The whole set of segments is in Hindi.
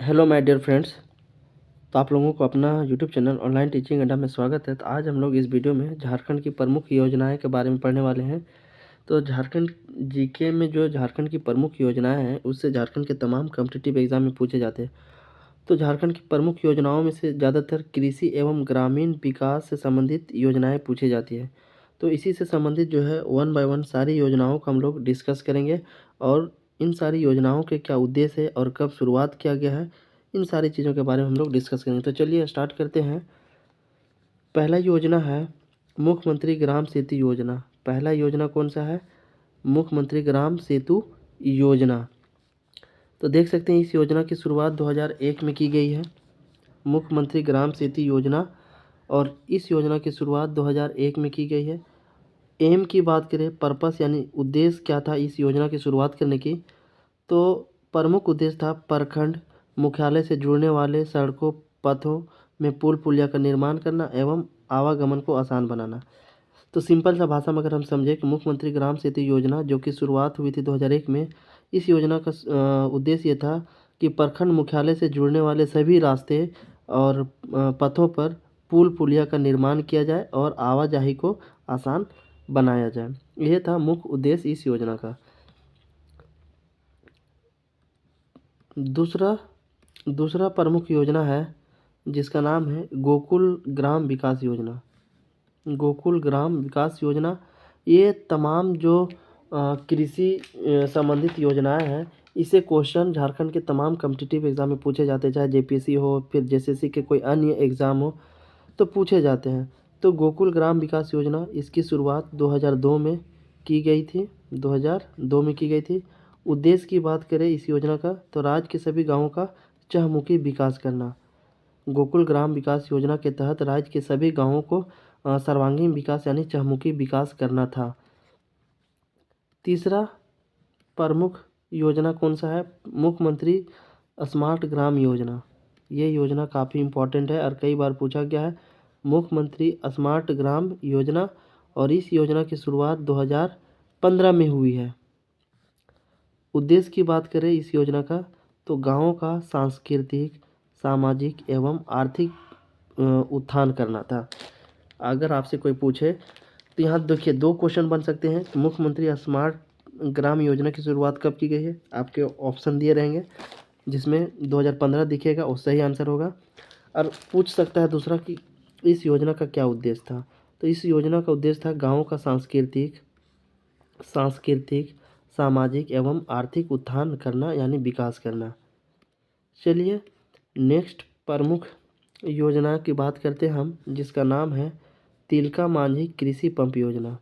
Hello my dear friends. तो आप लोगों को अपना यूट्यूब चैनल ऑनलाइन टीचिंग अड्डा में स्वागत है। तो आज हम लोग इस वीडियो में झारखंड की प्रमुख योजनाएं के बारे में पढ़ने वाले हैं। तो झारखंड जीके में जो झारखंड की प्रमुख योजनाएं हैं उससे झारखंड के तमाम कॉम्पिटिटिव एग्जाम में पूछे जाते हैं। तो झारखंड की प्रमुख योजनाओं में से ज़्यादातर कृषि एवं ग्रामीण विकास से संबंधित योजनाएँ पूछी जाती है। तो इसी से संबंधित जो है वन बाय वन सारी योजनाओं को हम लोग डिस्कस करेंगे और इन सारी योजनाओं के क्या उद्देश्य है और कब शुरुआत किया गया है, इन सारी चीज़ों के बारे में हम लोग डिस्कस करेंगे। तो चलिए स्टार्ट करते हैं। पहला योजना है मुख्यमंत्री ग्राम सेतु योजना। पहला योजना कौन सा है? मुख्यमंत्री ग्राम सेतु योजना। तो देख सकते हैं इस योजना की शुरुआत 2001 में की गई है, मुख्यमंत्री ग्राम सेतु योजना। और इस योजना की शुरुआत 2001 में की गई है। एम की बात करें, पर्पस यानी उद्देश्य क्या था इस योजना की शुरुआत करने की, तो प्रमुख उद्देश्य था प्रखंड मुख्यालय से जुड़ने वाले सड़कों पथों में पुल पुलिया का निर्माण करना एवं आवागमन को आसान बनाना। तो सिंपल सा भाषा में अगर हम समझें कि मुख्यमंत्री ग्राम सेतु योजना जो कि शुरुआत हुई थी 2001 में, इस योजना का उद्देश्य ये था कि प्रखंड मुख्यालय से जुड़ने वाले सभी रास्ते और पथों पर पुल पुलिया का निर्माण किया जाए और आवाजाही को आसान बनाया जाए। यह था मुख्य उद्देश्य इस योजना का। दूसरा प्रमुख योजना है जिसका नाम है गोकुल ग्राम विकास योजना। गोकुल ग्राम विकास योजना ये तमाम जो कृषि संबंधित योजनाएं हैं, इसे क्वेश्चन झारखंड के तमाम कॉम्पिटिटिव एग्जाम में पूछे जाते हैं, चाहे जेपीएससी हो फिर जेएसएससी के कोई अन्य एग्ज़ाम हो तो पूछे जाते हैं। तो गोकुल ग्राम विकास योजना इसकी शुरुआत 2002 में की गई थी। 2002 में की गई थी। उद्देश्य की बात करें इस योजना का तो राज्य के सभी गाँवों का चहुमुखी विकास करना। गोकुल ग्राम विकास योजना के तहत राज्य के सभी गाँवों को सर्वांगीण विकास यानी चहुमुखी विकास करना था। तीसरा प्रमुख योजना कौन सा है? मुख्यमंत्री स्मार्ट ग्राम योजना। ये योजना काफ़ी इम्पोर्टेंट है और कई बार पूछा गया है। मुख्यमंत्री स्मार्ट ग्राम योजना और इस योजना की शुरुआत 2015 में हुई है। उद्देश्य की बात करें इस योजना का तो गाँवों का सांस्कृतिक सामाजिक एवं आर्थिक उत्थान करना था। अगर आपसे कोई पूछे तो यहाँ देखिए दो क्वेश्चन बन सकते हैं। मुख्यमंत्री स्मार्ट ग्राम योजना की शुरुआत कब की गई है? आपके ऑप्शन दिए रहेंगे जिसमें 2015 दिखेगा और सही आंसर होगा। और पूछ सकता है दूसरा कि इस योजना का क्या उद्देश्य था? तो इस योजना का उद्देश्य था गाँव का सांस्कृतिक सामाजिक एवं आर्थिक उत्थान करना यानी विकास करना। चलिए नेक्स्ट प्रमुख योजना की बात करते हैं हम, जिसका नाम है तिलका मांझी कृषि पंप योजना।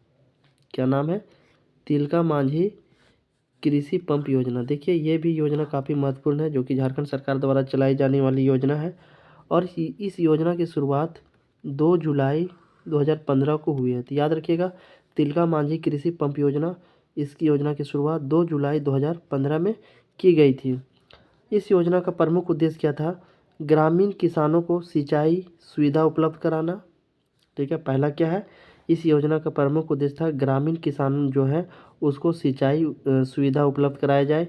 क्या नाम है? तिलका मांझी कृषि पंप योजना। देखिए ये भी योजना काफ़ी महत्वपूर्ण है जो कि झारखंड सरकार द्वारा चलाई जाने वाली योजना है और इस योजना की शुरुआत 2 जुलाई 2015 को हुई है। तो याद रखिएगा तिलका मांझी कृषि पंप योजना, इसकी योजना की शुरुआत 2 जुलाई 2015 में की गई थी। इस योजना का प्रमुख उद्देश्य क्या था? ग्रामीण किसानों को सिंचाई सुविधा उपलब्ध कराना। ठीक है, पहला क्या है? इस योजना का प्रमुख उद्देश्य था ग्रामीण किसान जो है उसको सिंचाई सुविधा उपलब्ध कराया जाए।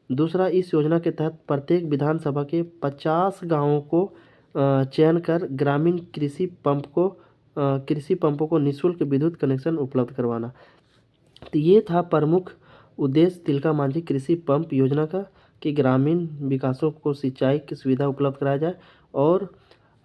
दूसरा, इस योजना के तहत प्रत्येक विधानसभा के 50 गांवों को चयन कर ग्रामीण कृषि पंपों को निःशुल्क विद्युत कनेक्शन उपलब्ध करवाना। तो ये था प्रमुख उद्देश्य तिलका मांझी कृषि पंप योजना का कि ग्रामीण विकासों को सिंचाई की सुविधा उपलब्ध कराया जाए और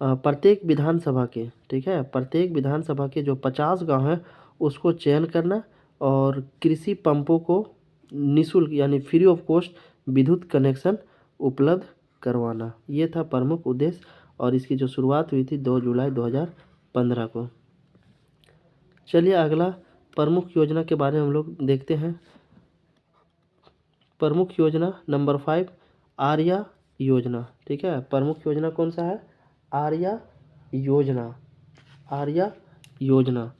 प्रत्येक विधानसभा के, ठीक है, प्रत्येक विधानसभा के जो 50 गांव हैं उसको चयन करना और कृषि पंपों को निःशुल्क यानी फ्री ऑफ कॉस्ट विद्युत कनेक्शन उपलब्ध करवाना। ये था प्रमुख उद्देश्य और इसकी जो शुरुआत हुई थी 2 जुलाई 2015 को। चलिए अगला प्रमुख योजना के बारे में हम लोग देखते हैं। प्रमुख योजना नंबर 5 आर्या योजना। ठीक है, प्रमुख योजना कौन सा है? आर्या योजना। आर्या योजना।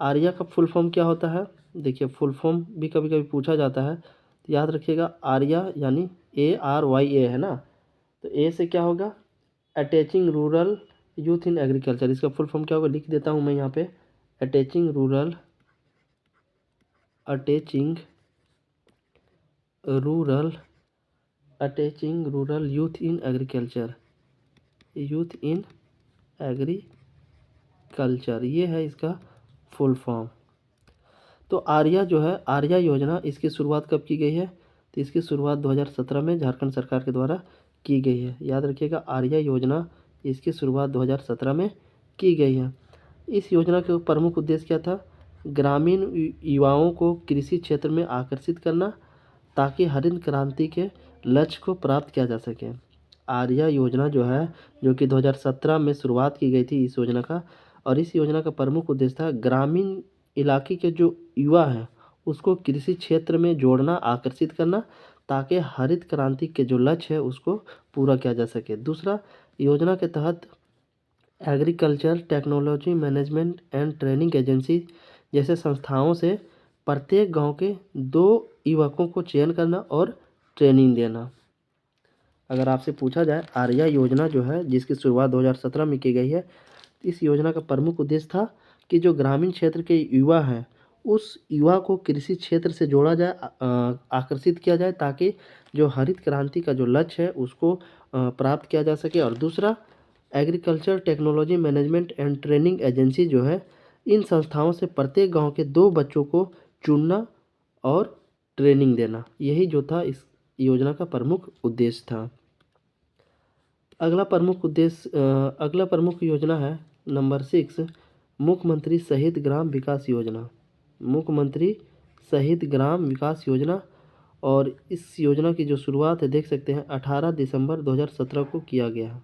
आर्या का फुल फॉर्म क्या होता है? देखिए फुल फॉर्म भी कभी कभी पूछा जाता है, तो याद रखिएगा आर्या यानी ARYA है ना। तो ए से क्या होगा? Attaching rural youth in agriculture. इसका फुल फॉर्म क्या होगा लिख देता हूँ मैं यहाँ पे। Attaching rural attaching rural youth in agriculture, youth in agriculture, ये है इसका फुल फॉर्म। तो आर्या जो है, आर्या योजना, इसकी शुरुआत कब की गई है? तो इसकी शुरुआत 2017 में झारखंड सरकार के द्वारा की गई है। याद रखिएगा, आर्या योजना, इसकी शुरुआत 2017 में की गई है। इस योजना के प्रमुख उद्देश्य क्या था? ग्रामीण युवाओं को कृषि क्षेत्र में आकर्षित करना, ताकि हरित क्रांति के लक्ष्य को प्राप्त किया जा सके। आर्या योजना जो है, जो कि 2017 में शुरुआत की गई थी इस योजना का, और इस योजना का प्रमुख उद्देश्य था ग्रामीण इलाके के जो युवा हैं उसको कृषि क्षेत्र में जोड़ना, आकर्षित करना, ताकि हरित क्रांति के जो लक्ष्य है उसको पूरा किया जा सके। दूसरा, योजना के तहत agriculture technology management and training agency जैसे संस्थाओं से प्रत्येक गांव के 2 युवकों को चयन करना और ट्रेनिंग देना। अगर आपसे पूछा जाए, आर्या योजना जो है जिसकी शुरुआत 2017 में की गई है, इस योजना का प्रमुख उद्देश्य था कि जो ग्रामीण क्षेत्र के युवा हैं उस युवा को कृषि क्षेत्र से जोड़ा जाए, आकर्षित किया जाए, ताकि जो हरित क्रांति का जो लक्ष्य है उसको प्राप्त किया जा सके। और दूसरा, agriculture technology management and training agency जो है, इन संस्थाओं से प्रत्येक गांव के 2 बच्चों को चुनना और ट्रेनिंग देना, यही जो था इस योजना का प्रमुख उद्देश्य था। अगला प्रमुख योजना है नंबर 6, मुख्यमंत्री शहीद ग्राम विकास योजना। मुख्यमंत्री शहीद ग्राम विकास योजना, और इस योजना की जो शुरुआत है देख सकते हैं 18 दिसंबर 2017 को किया गया है।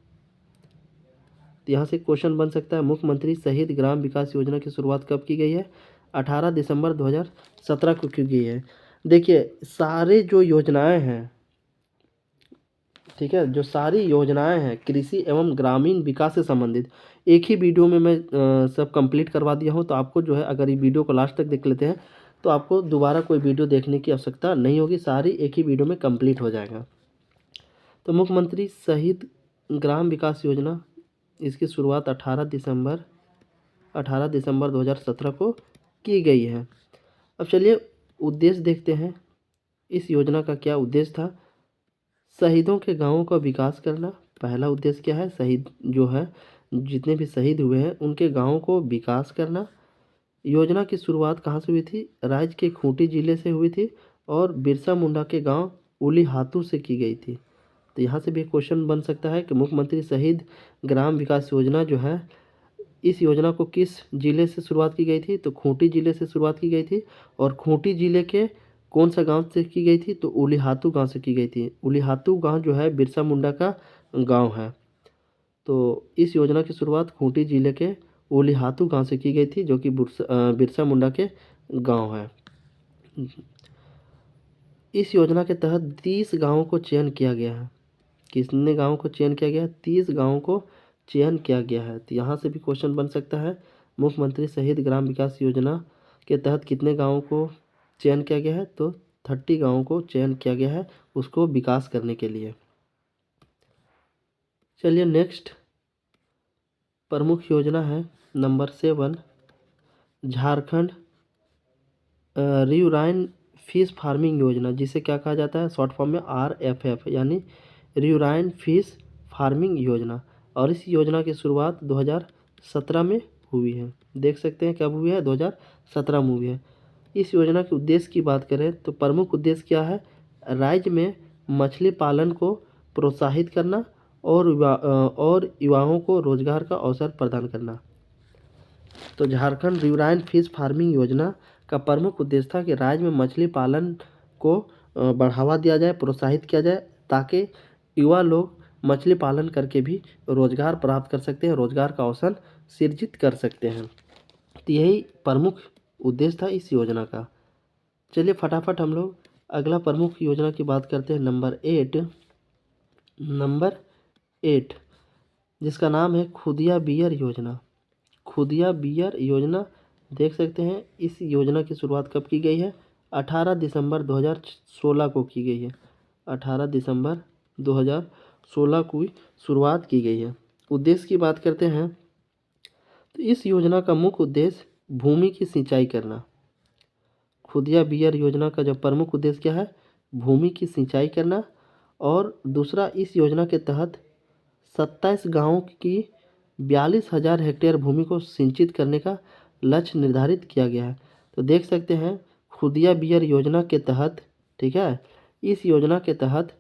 तो यहाँ से क्वेश्चन बन सकता है, मुख्यमंत्री शहीद ग्राम विकास योजना की शुरुआत कब की गई है? 18 दिसंबर 2017 को की गई है। देखिए, सारे जो योजनाएं हैं, ठीक है, जो सारी योजनाएं हैं कृषि एवं ग्रामीण विकास से संबंधित, एक ही वीडियो में मैं सब कंप्लीट करवा दिया हूं। तो आपको जो है, अगर ये वीडियो को लास्ट तक देख लेते हैं तो आपको दोबारा कोई वीडियो देखने की आवश्यकता नहीं होगी, सारी एक ही वीडियो में कंप्लीट हो जाएगा। तो मुख्यमंत्री शहीद ग्राम विकास योजना, इसकी शुरुआत 18 दिसंबर 2017 को की गई है। अब चलिए उद्देश्य देखते हैं, इस योजना का क्या उद्देश्य था। शहीदों के गांवों का विकास करना, पहला उद्देश्य क्या है? शहीद जो है, जितने भी शहीद हुए हैं उनके गांवों को विकास करना। योजना की शुरुआत कहाँ से हुई थी? राज्य के खूंटी जिले से हुई थी, और बिरसा मुंडा के गांव उलीहातू से की गई थी। तो यहाँ से भी क्वेश्चन बन सकता है कि मुख्यमंत्री शहीद ग्राम विकास योजना जो है, इस योजना को किस जिले से शुरुआत की गई थी? तो खूंटी जिले से शुरुआत की गई थी। और खूंटी जिले के कौन सा गांव से की गई थी? तो उलीहातू गांव से की गई थी। उलीहातू गांव जो है बिरसा मुंडा का गांव है। तो इस योजना की शुरुआत खूंटी जिले के उलीहातू गांव से की गई थी, जो कि बिरसा मुंडा के गांव है। इस योजना के तहत 30 गांवों को चयन किया गया है। कितने गांवों को चयन किया गया है? 30 गांवों को चयन किया गया है। तो यहाँ से भी क्वेश्चन बन सकता है, मुख्यमंत्री शहीद ग्राम विकास योजना के तहत कितने गांवों को चयन किया गया है? तो 30 गांवों को चयन किया गया है उसको विकास करने के लिए। चलिए नेक्स्ट प्रमुख योजना है नंबर 7, झारखंड रियूराइन फिश फार्मिंग योजना, जिसे क्या कहा जाता है? शॉर्ट फॉर्म में RFF, यानी रियूराइन फिश फार्मिंग योजना। और इस योजना की शुरुआत 2017 में हुई है। देख सकते हैं कब हुई है? 2017 में हुई है। इस योजना के उद्देश्य की बात करें तो प्रमुख उद्देश्य क्या है? राज्य में मछली पालन को प्रोत्साहित करना और युवाओं को रोजगार का अवसर प्रदान करना। तो झारखंड रियूराइन फिश फार्मिंग योजना का प्रमुख उद्देश्य था कि राज्य में मछली पालन को बढ़ावा दिया जाए, प्रोत्साहित किया जाए, ताकि युवा लोग मछली पालन करके भी रोजगार प्राप्त कर सकते हैं, रोजगार का अवसर सृजित कर सकते हैं। तो यही प्रमुख उद्देश्य था इस योजना का। चलिए फटाफट हम लोग अगला प्रमुख योजना की बात करते हैं, नंबर 8, जिसका नाम है खुदिया बियर योजना। खुदिया बियर योजना, देख सकते हैं इस योजना की शुरुआत कब की गई है? 18 दिसंबर 2016 को की गई है। 18 दिसंबर 2016 को शुरुआत की गई है। उद्देश्य की बात करते हैं तो इस योजना का मुख्य उद्देश्य भूमि की सिंचाई करना। खुदिया बियर योजना का जो प्रमुख उद्देश्य क्या है? भूमि की सिंचाई करना और दूसरा, इस योजना के तहत 27 गाँवों की 42,000 हेक्टेयर भूमि को सिंचित करने का लक्ष्य निर्धारित किया गया है। तो देख सकते हैं खुदिया बियर योजना के तहत, ठीक है, इस योजना के तहत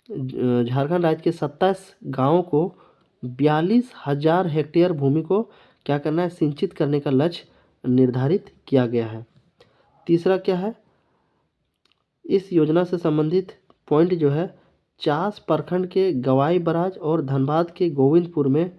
झारखंड राज्य के 27 गाँवों को 42,000 हेक्टेयर भूमि को क्या करना है, सिंचित करने का लक्ष्य निर्धारित किया गया है। तीसरा क्या है, इस योजना से संबंधित पॉइंट जो है, चास प्रखंड के गवाई बराज और धनबाद के गोविंदपुर में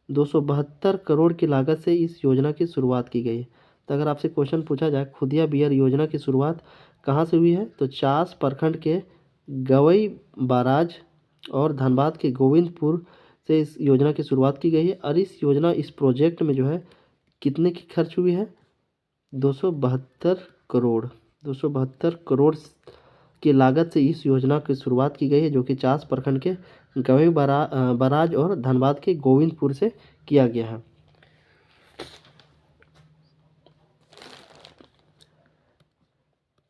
272 करोड़ की लागत से इस योजना की शुरुआत की गई है। तो अगर आपसे क्वेश्चन पूछा जाए खुदिया बियर योजना की शुरुआत कहाँ से हुई है, तो चास प्रखंड के गवई बराज और धनबाद के गोविंदपुर से इस योजना की शुरुआत की गई है। और इस प्रोजेक्ट में जो है कितने की खर्च हुई है, 272 करोड़ की लागत से इस योजना की शुरुआत की गई है, जो कि चास प्रखंड के गवई बराज और धनबाद के गोविंदपुर से किया गया है।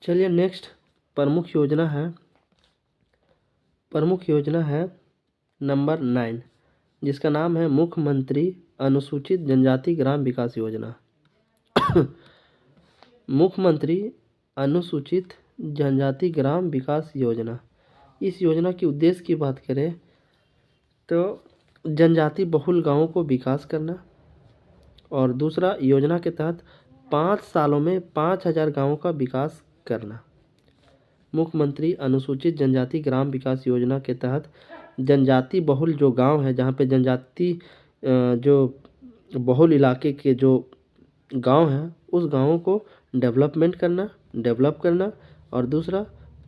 चलिए नेक्स्ट प्रमुख योजना है नंबर 9, जिसका नाम है मुख्यमंत्री अनुसूचित जनजाति ग्राम विकास योजना। मुख्यमंत्री अनुसूचित जनजाति ग्राम विकास योजना, इस योजना के उद्देश्य की बात करें तो जनजाति बहुल गांवों को विकास करना, और दूसरा, योजना के तहत 5 सालों में 5,000 गांवों का विकास करना। मुख्यमंत्री अनुसूचित जनजाति ग्राम विकास योजना के तहत जनजाति बहुल जो गांव है, जहां पे जनजाति जो बहुल इलाके के जो गांव हैं, उस गांवों को डेवलप करना, और दूसरा,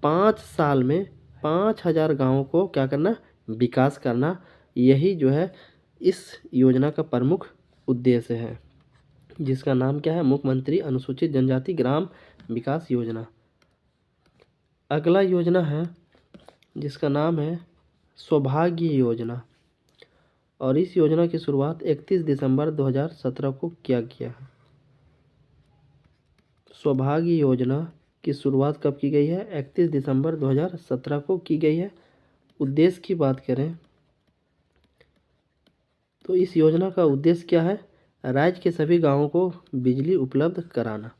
5 साल में 5,000 गांवों को क्या करना, विकास करना। यही जो है इस योजना का प्रमुख उद्देश्य है, जिसका नाम क्या है, मुख्यमंत्री अनुसूचित जनजाति ग्राम विकास योजना। अगला योजना है जिसका नाम है सौभाग्य योजना, और इस योजना की शुरुआत 31 दिसंबर 2017 को किया गया है। सौभाग्य योजना की शुरुआत कब की गई है, 31 दिसंबर 2017 को की गई है। उद्देश्य की बात करें तो इस योजना का उद्देश्य क्या है, राज्य के सभी गांवों को बिजली उपलब्ध कराना।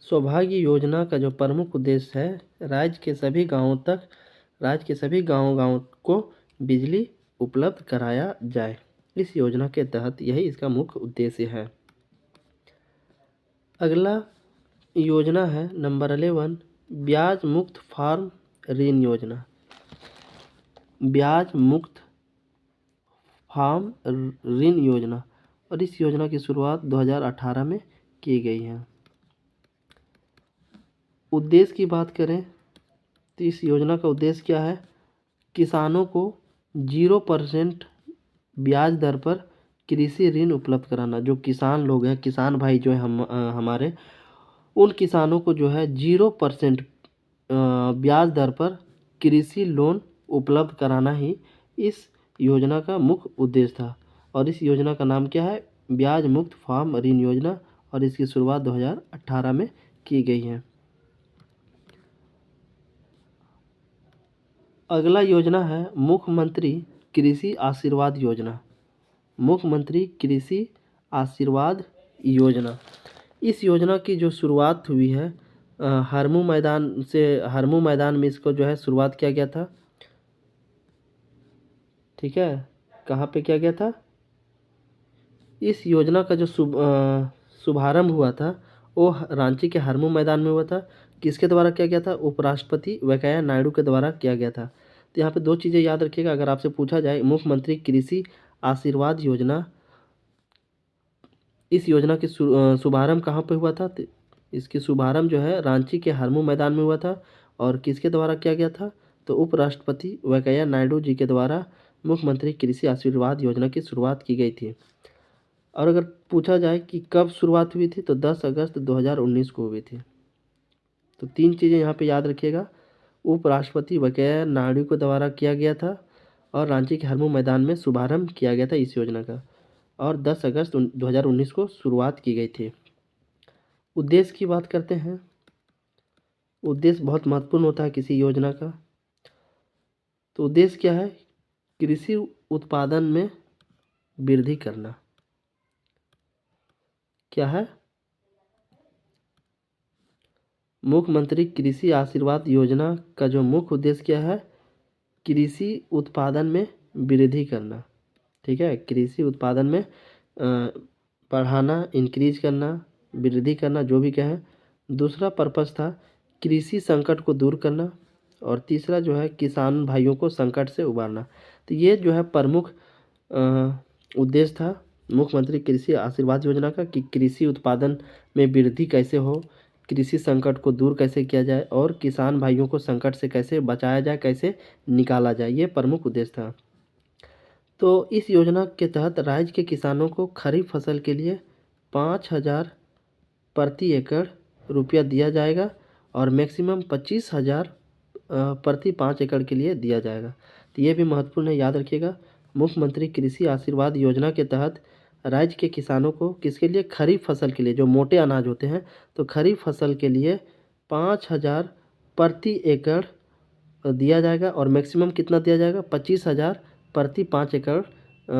सौभाग्य योजना का जो प्रमुख उद्देश्य है, राज्य के सभी गाँव को बिजली उपलब्ध कराया जाए। इस योजना के तहत यही इसका मुख्य उद्देश्य है। अगला योजना है नंबर 11, ब्याज मुक्त फार्म ऋण योजना। ब्याज मुक्त फार्म ऋण योजना, और इस योजना की शुरुआत 2018 में की गई है। उद्देश्य की बात करें तो इस योजना का उद्देश्य क्या है, किसानों को 0% ब्याज दर पर कृषि ऋण उपलब्ध कराना। जो किसान लोग हैं, किसान भाई जो है हमारे, उन किसानों को जो है 0% ब्याज दर पर कृषि लोन उपलब्ध कराना ही इस योजना का मुख्य उद्देश्य था। और इस योजना का नाम क्या है, ब्याज मुक्त फार्म ऋण योजना, और इसकी शुरुआत 2018 में की गई है। अगला योजना है मुख्यमंत्री कृषि आशीर्वाद योजना। मुख्यमंत्री कृषि आशीर्वाद योजना, इस योजना की जो शुरुआत हुई है हरमू मैदान में इसको जो है शुरुआत किया गया था। ठीक है, कहाँ पे किया गया था, इस योजना का जो शुभारंभ हुआ था वो रांची के हरमू मैदान में हुआ था। किसके द्वारा किया गया था, उपराष्ट्रपति वेंकैया नायडू के द्वारा किया गया था। तो यहाँ पे 2 चीज़ें याद रखिएगा, अगर आपसे पूछा जाए मुख्यमंत्री कृषि आशीर्वाद योजना, इस योजना की शुभारंभ कहाँ पे हुआ था, तो इसकी शुभारंभ जो है रांची के हरमू मैदान में हुआ था। और किसके द्वारा किया गया था, तो उपराष्ट्रपति वेंकैया नायडू जी के द्वारा मुख्यमंत्री कृषि आशीर्वाद योजना की शुरुआत की गई थी। और अगर पूछा जाए कि कब शुरुआत हुई थी, तो 10 अगस्त 2019 को हुई थी। तो 3 चीज़ें यहाँ पे याद रखिएगा, उपराष्ट्रपति वेंकैया नायडू के द्वारा किया गया था, और रांची के हरमू मैदान में शुभारंभ किया गया था इस योजना का, और 10 अगस्त 2019 को शुरुआत की गई थी। उद्देश्य की बात करते हैं उद्देश्य बहुत महत्वपूर्ण होता है किसी योजना का। तो उद्देश्य क्या है? कृषि उत्पादन में वृद्धि करना। क्या है? मुख्यमंत्री कृषि आशीर्वाद योजना का जो मुख्य उद्देश्य क्या है? कृषि उत्पादन में वृद्धि करना। ठीक है, कृषि उत्पादन में बढ़ाना, इंक्रीज करना, वृद्धि करना, जो भी कहें। दूसरा पर्पस था कृषि संकट को दूर करना, और तीसरा जो है किसान भाइयों को संकट से उबारना। तो ये जो है प्रमुख उद्देश्य था मुख्यमंत्री कृषि आशीर्वाद योजना का, कि कृषि उत्पादन में वृद्धि कैसे हो, कृषि संकट को दूर कैसे किया जाए, और किसान भाइयों को संकट से कैसे बचाया जाए, कैसे निकाला जाए, ये प्रमुख उद्देश्य था। तो इस योजना के तहत राज्य के किसानों को खरीफ फसल के लिए 5,000 प्रति एकड़ रुपया दिया जाएगा, और मैक्सिमम 25,000 प्रति 5 एकड़ के लिए दिया जाएगा। तो ये भी महत्वपूर्ण है, याद रखिएगा। मुख्यमंत्री कृषि आशीर्वाद योजना के तहत राज्य के किसानों को किसके लिए? खरीफ फसल के लिए, जो मोटे अनाज होते हैं, तो खरीफ फसल के लिए 5,000 प्रति एकड़ दिया जाएगा, और मैक्सिमम कितना दिया जाएगा? 25,000 प्रति 5 एकड़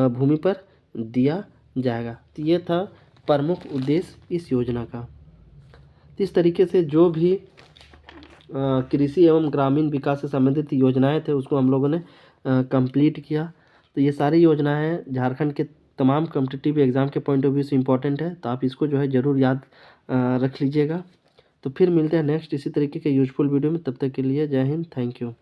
भूमि पर दिया जाएगा। तो ये था प्रमुख उद्देश्य इस योजना का। इस तरीके से जो भी कृषि एवं ग्रामीण विकास से संबंधित योजनाएं थे उसको हम लोगों ने कंप्लीट किया। तो ये सारी योजनाएं झारखंड के तमाम कॉम्पिटिटिव एग्ज़ाम के पॉइंट ऑफ व्यू से इम्पोर्टेंट है, तो आप इसको जो है ज़रूर याद रख लीजिएगा। तो फिर मिलते हैं नेक्स्ट इसी तरीके के यूजफुल वीडियो में। तब तक के लिए जय हिंद, थैंक यू।